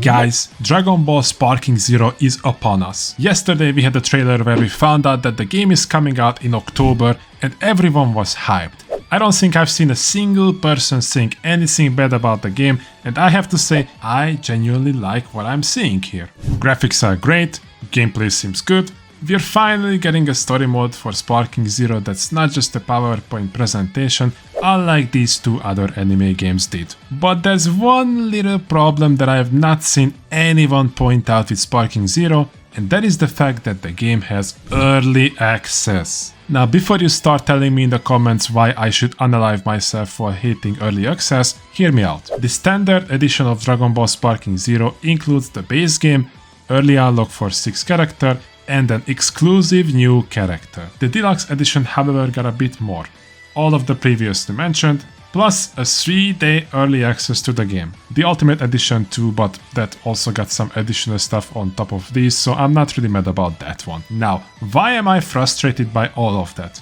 Guys, Dragon Ball Sparking Zero is upon us. Yesterday we had a trailer where we found out that the game is coming out in October and everyone was hyped. I don't think I've seen a single person saying anything bad about the game, and I have to say I genuinely like what I'm seeing here. Graphics are great, gameplay seems good. We're finally getting a story mode for Sparking Zero that's not just a PowerPoint presentation, unlike these two other anime games did. But there's one little problem that I have not seen anyone point out with Sparking Zero, and that is the fact that the game has early access. Now, before you start telling me in the comments why I should unalive myself for hating early access, hear me out. The standard edition of Dragon Ball Sparking Zero includes the base game, early unlock for 6 characters, and an exclusive new character. The deluxe edition, however, got a bit more. All of the previously mentioned, plus a 3-day early access to the game. The Ultimate Edition too, but that also got some additional stuff on top of these, so I'm not really mad about that one. Now, why am I frustrated by all of that?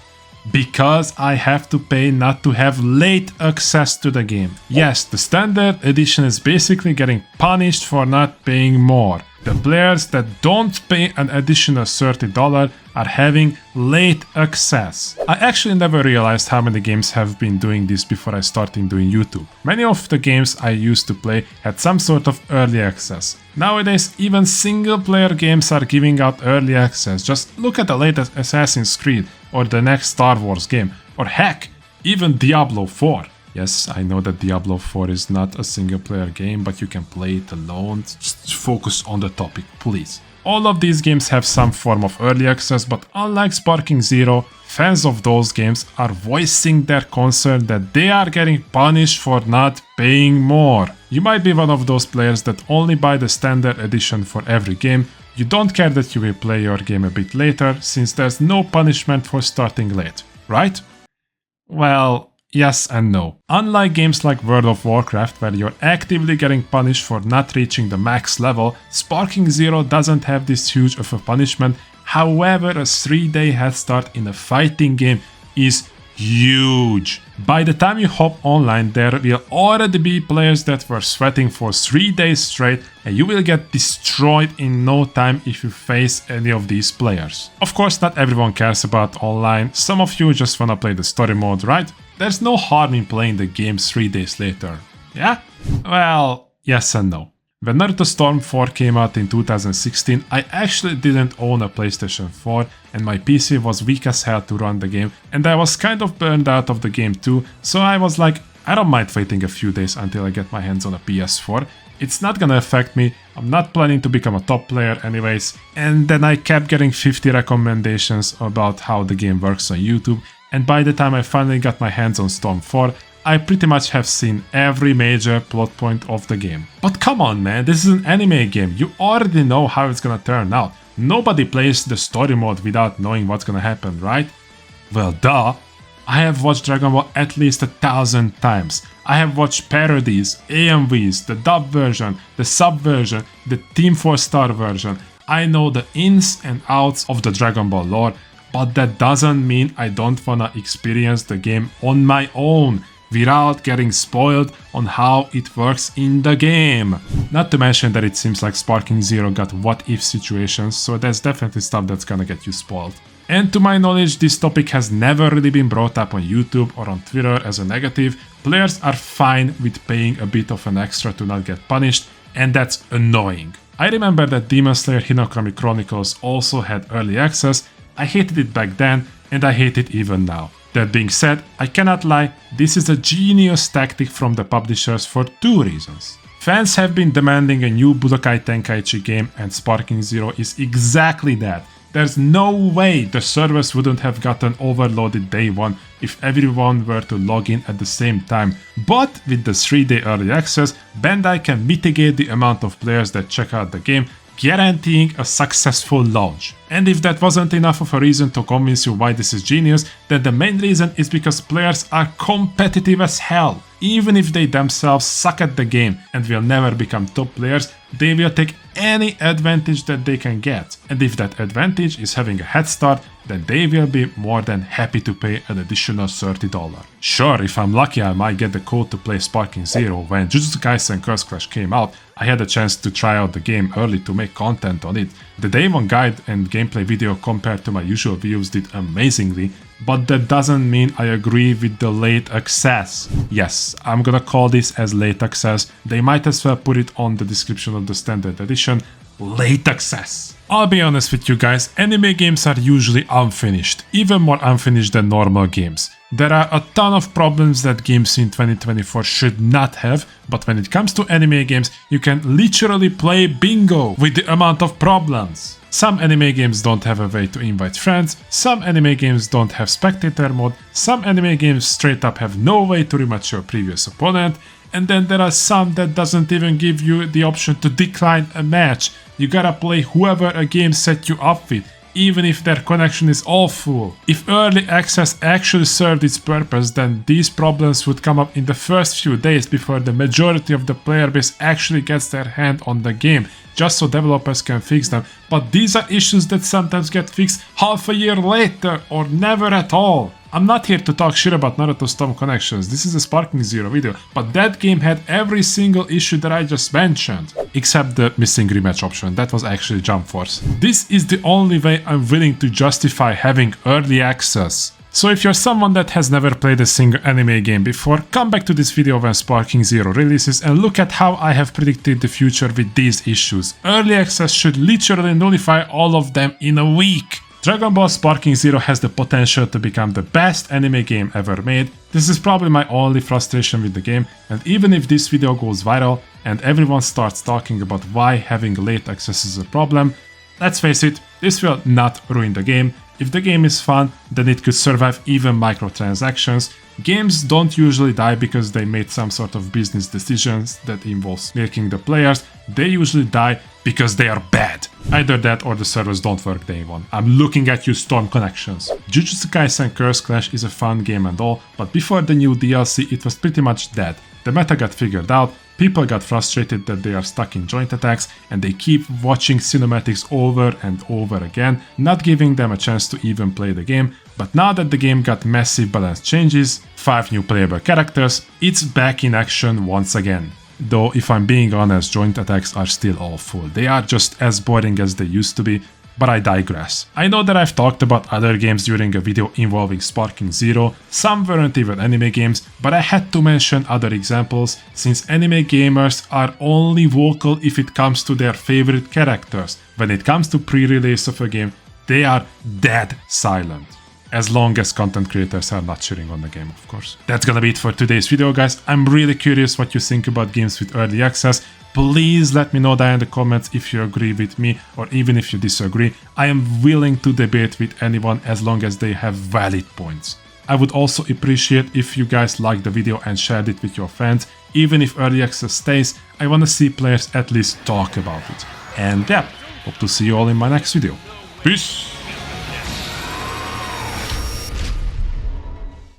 Because I have to pay not to have late access to the game. Yes, the standard edition is basically getting punished for not paying more. The players that don't pay an additional $30 are having late access. I actually never realized how many games have been doing this before I started doing YouTube. Many of the games I used to play had some sort of early access. Nowadays, even single player games are giving out early access. Just look at the latest Assassin's Creed or the next Star Wars game, or heck, even Diablo 4. Yes, I know that Diablo 4 is not a single player game, but you can play it alone. Just focus on the topic, please. All of these games have some form of early access, but unlike Sparking Zero, fans of those games are voicing their concern that they are getting punished for not paying more. You might be one of those players that only buy the standard edition for every game. You don't care that you will play your game a bit later, since there's no punishment for starting late, right? Well, yes and no. Unlike games like World of Warcraft, where you're actively getting punished for not reaching the max level, Sparking Zero doesn't have this huge of a punishment. However, a 3-day head start in a fighting game is huge. By the time you hop online, there will already be players that were sweating for 3 days straight, and you will get destroyed in no time if you face any of these players. Of course, not everyone cares about online. Some of you just wanna play the story mode, right? There's no harm in playing the game 3 days later, yeah? Well, yes and no. When Naruto Storm 4 came out in 2016, I actually didn't own a PlayStation 4 and my PC was weak as hell to run the game, and I was kind of burned out of the game too, so I was like, I don't mind waiting a few days until I get my hands on a PS4. It's not gonna affect me, I'm not planning to become a top player anyways. And then I kept getting 50 recommendations about how the game works on YouTube, and by the time I finally got my hands on Storm 4, I pretty much have seen every major plot point of the game. But come on man, this is an anime game, you already know how it's gonna turn out. Nobody plays the story mode without knowing what's gonna happen, right? Well duh. I have watched Dragon Ball at least 1,000 times. I have watched parodies, AMVs, the dub version, the sub version, the Team 4 Star version. I know the ins and outs of the Dragon Ball lore, but that doesn't mean I don't wanna experience the game on my own, without getting spoiled on how it works in the game. Not to mention that it seems like Sparking Zero got what-if situations, so there's definitely stuff that's gonna get you spoiled. And to my knowledge, this topic has never really been brought up on YouTube or on Twitter as a negative. Players are fine with paying a bit of an extra to not get punished, and that's annoying. I remember that Demon Slayer Hinokami Chronicles also had early access. I hated it back then, and I hate it even now. That being said, I cannot lie, this is a genius tactic from the publishers for 2 reasons. Fans have been demanding a new Budokai Tenkaichi game, and Sparking Zero is exactly that. There's no way the servers wouldn't have gotten overloaded day 1 if everyone were to log in at the same time. But with the 3-day early access, Bandai can mitigate the amount of players that check out the game, guaranteeing a successful launch. And if that wasn't enough of a reason to convince you why this is genius, then the main reason is because players are competitive as hell. Even if they themselves suck at the game and will never become top players, they will take any advantage that they can get. And if that advantage is having a head start, then they will be more than happy to pay an additional $30. Sure, if I'm lucky I might get the code to play Sparking Zero. When Jujutsu Kaisen Curse Clash came out, I had a chance to try out the game early to make content on it. The day one guide and gameplay video compared to my usual views did amazingly, but that doesn't mean I agree with the late access. Yes, I'm gonna call this as late access. They might as well put it on the description of the standard edition. Late access. I'll be honest with you guys, anime games are usually unfinished, even more unfinished than normal games. There are a ton of problems that games in 2024 should not have, but when it comes to anime games, you can literally play bingo with the amount of problems. Some anime games don't have a way to invite friends, some anime games don't have spectator mode, some anime games straight up have no way to rematch your previous opponent, and then there are some that doesn't even give you the option to decline a match. You gotta play whoever a game set you up with, even if their connection is awful. If early access actually served its purpose, then these problems would come up in the first few days before the majority of the player base actually gets their hand on the game, just so developers can fix them. But these are issues that sometimes get fixed half a year later or never at all. I'm not here to talk shit about Naruto Storm Connections, this is a Sparking Zero video, but that game had every single issue that I just mentioned. Except the missing rematch option, that was actually Jump Force. This is the only way I'm willing to justify having early access. So if you're someone that has never played a single anime game before, come back to this video when Sparking Zero releases and look at how I have predicted the future with these issues. Early access should literally nullify all of them in a week. Dragon Ball Sparking Zero has the potential to become the best anime game ever made. This is probably my only frustration with the game, and even if this video goes viral and everyone starts talking about why having late access is a problem, let's face it, this will not ruin the game. If the game is fun, then it could survive even microtransactions. Games don't usually die because they made some sort of business decisions that involves milking the players. They usually die because they are bad. Either that or the servers don't work day one. I'm looking at you, Storm Connections. Jujutsu Kaisen Curse Clash is a fun game and all, but before the new DLC it was pretty much dead. The meta got figured out, people got frustrated that they are stuck in joint attacks, and they keep watching cinematics over and over again, not giving them a chance to even play the game. But now that the game got massive balance changes, 5 new playable characters, it's back in action once again. Though if I'm being honest, joint attacks are still awful. They are just as boring as they used to be, but I digress. I know that I've talked about other games during a video involving Sparking Zero, some weren't even anime games, but I had to mention other examples, since anime gamers are only vocal if it comes to their favorite characters. When it comes to pre-release of a game, they are dead silent. As long as content creators are not cheering on the game, of course. That's gonna be it for today's video, guys. I'm really curious what you think about games with early access. Please let me know down in the comments if you agree with me or even if you disagree. I am willing to debate with anyone as long as they have valid points. I would also appreciate if you guys liked the video and shared it with your friends. Even if early access stays, I wanna see players at least talk about it. And yeah, hope to see you all in my next video. Peace!